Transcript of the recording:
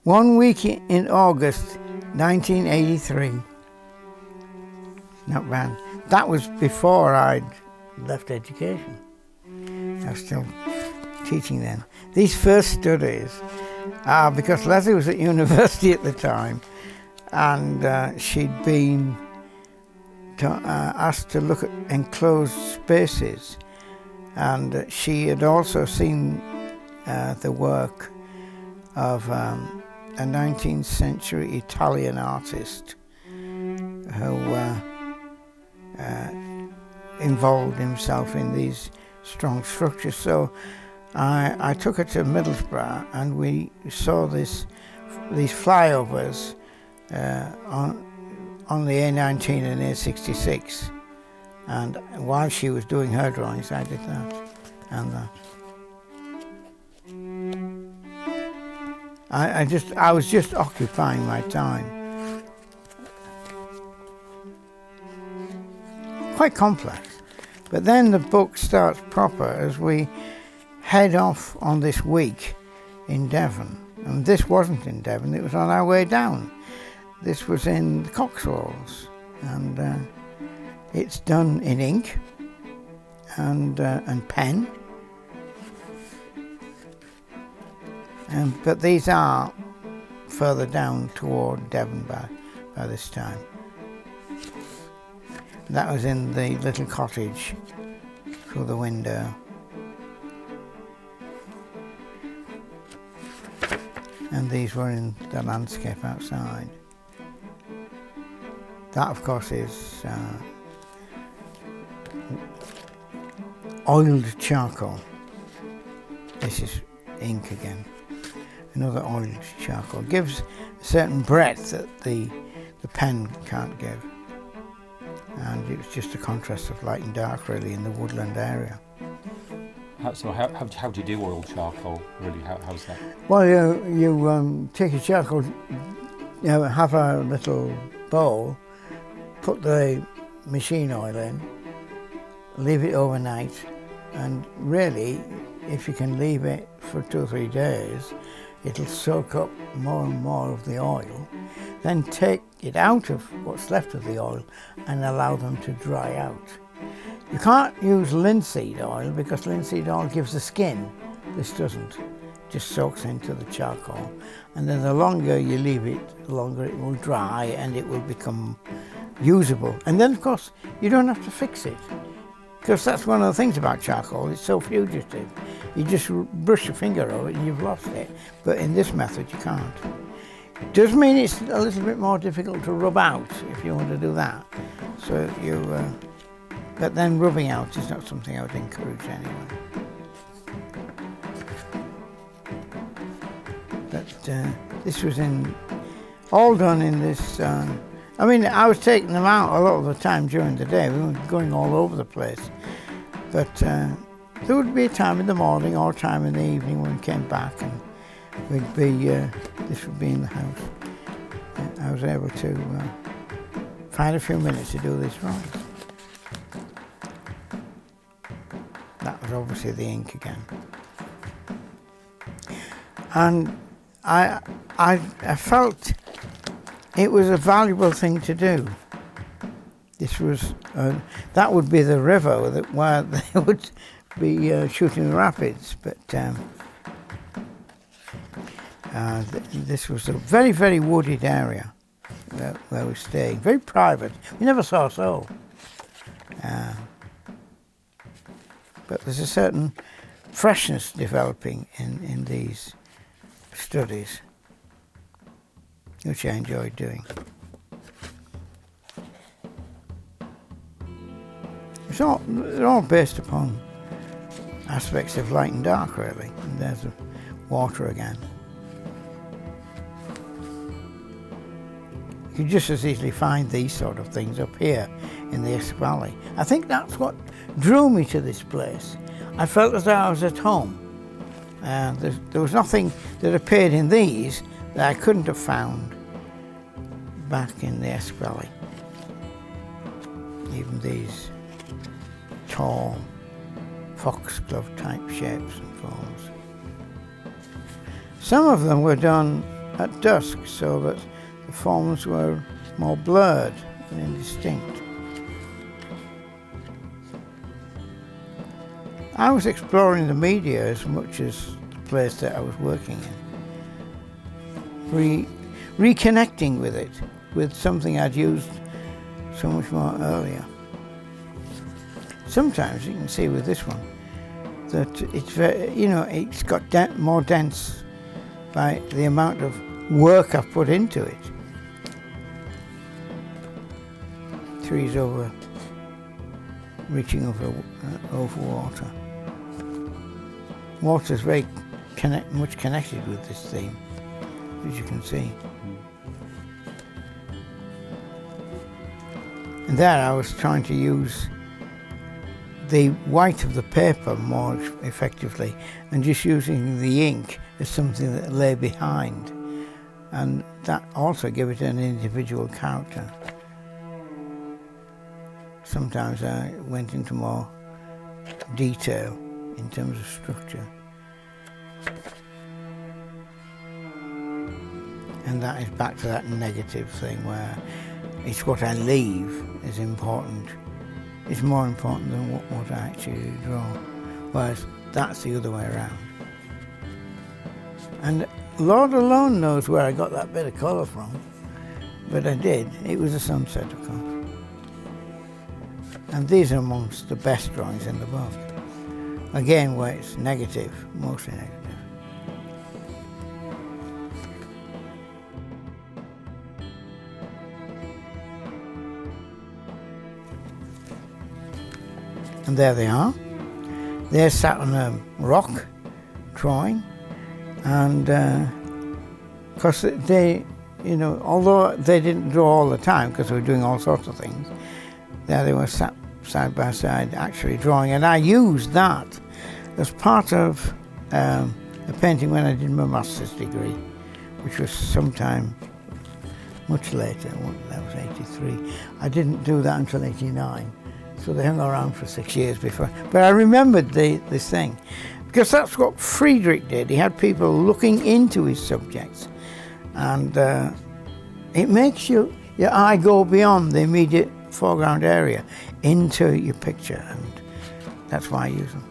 1 week in August 1983. Not bad. That was before I'd left education. I was still teaching then. These first studies are because Leslie was at university at the time, and she'd been asked to look at enclosed spaces, and she had also seen the work of a 19th century Italian artist who involved himself in these strong structures. So I took her to Middlesbrough, and we saw these flyovers on the A19 and A66, and while she was doing her drawings, I did that and that. I was just occupying my time. Quite complex. But then the book starts proper as we head off on this week in Devon. And this wasn't in Devon, it was on our way down. This was in the Cotswolds, and it's done in ink and pen. But these are further down toward Devon by this time. That was in the little cottage through the window. And these were in the landscape outside. That, of course, is oiled charcoal. This is ink again. Another oiled charcoal. Gives a certain breadth that the pen can't give. And it was just a contrast of light and dark, really, in the woodland area. So how do you do oiled charcoal, really? How's that? Well, you take your charcoal, have a little bowl, put the machine oil in, leave it overnight, and really, if you can leave it for 2 or 3 days, it'll soak up more and more of the oil. Then take it out of what's left of the oil and allow them to dry out. You can't use linseed oil because linseed oil gives the skin. This doesn't. It just soaks into the charcoal. And then the longer you leave it, the longer it will dry and it will become usable. And then, of course, you don't have to fix it, because that's one of the things about charcoal. It's so fugitive. You just brush your finger over it and you've lost it. But in this method, you can't. It does mean it's a little bit more difficult to rub out if you want to do that. So but then rubbing out is not something I would encourage anyway. But this was all done in this. I mean, I was taking them out a lot of the time during the day. We were going all over the place. But there would be a time in the morning or a time in the evening when we came back, and we'd be, this would be in the house. I was able to find a few minutes to do these drawings. That was obviously the ink again. And I felt it was a valuable thing to do. This was, that would be the river where they would be shooting the rapids, but this was a very, very wooded area where we were staying, very private. We never saw a soul. But there's a certain freshness developing in these studies, which I enjoyed doing. They're all based upon aspects of light and dark, really. And there's the water again. You could just as easily find these sort of things up here in the Esk Valley. I think that's what drew me to this place. I felt as though I was at home. There was nothing that appeared in these that I couldn't have found back in the Esk Valley. Even these tall foxglove type shapes and forms. Some of them were done at dusk so that the forms were more blurred and indistinct. I was exploring the media as much as the place that I was working in. Reconnecting with it, with something I'd used so much more earlier. Sometimes you can see with this one that it's very, it's got more dense by the amount of work I've put into it. Trees reaching over water. Water's very much connected with this theme, as you can see. And there I was trying to use the white of the paper more effectively and just using the ink as something that lay behind. And that also gave it an individual character. Sometimes I went into more detail in terms of structure. And that is back to that negative thing where it's what I leave is important. It's more important than what I actually draw. Whereas that's the other way around. And Lord alone knows where I got that bit of colour from. But I did. It was a sunset, of course. And these are amongst the best drawings in the book. Again, where it's negative, mostly negative. And there they are. They're sat on a rock, drawing, and because they, although they didn't draw all the time because they were doing all sorts of things, there they were sat side by side actually drawing, and I used that as part of a painting when I did my master's degree, which was sometime much later. That was 83. I didn't do that until 89. So they hung around for 6 years before. But I remembered this thing, because that's what Friedrich did. He had people looking into his subjects, and it makes your eye go beyond the immediate foreground area into your picture, and that's why I use them.